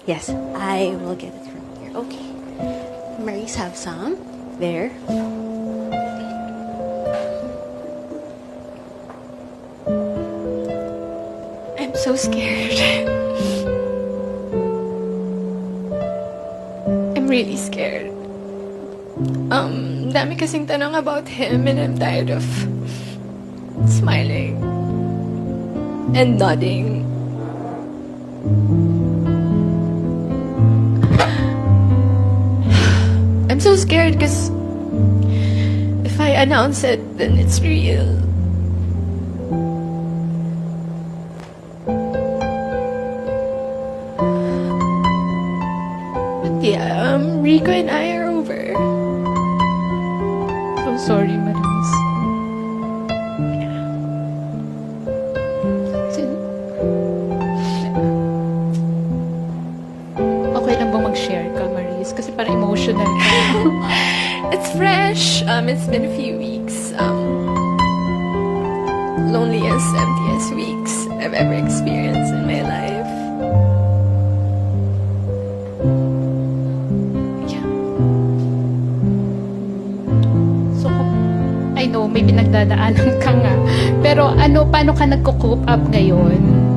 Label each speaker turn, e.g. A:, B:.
A: Yes, I will get it from here. Okay. Maurice, have some. There. I'm so scared. I'm really scared. Dami kasing tanong about him and I'm tired of smiling and nodding. I'm so scared because if I announce it, then it's real. But yeah, Rico and I are over.
B: So sorry, Maris. Okay lang bang mag-share ka, Maris? Kasi parang emotional ka.
A: It's fresh. It's been a few weeks. Loneliest, emptiest weeks I've ever experienced in my life. Yeah.
B: So, I know, may pinagdadaanan ka nga. Pero paano ka nagko-cope up ngayon?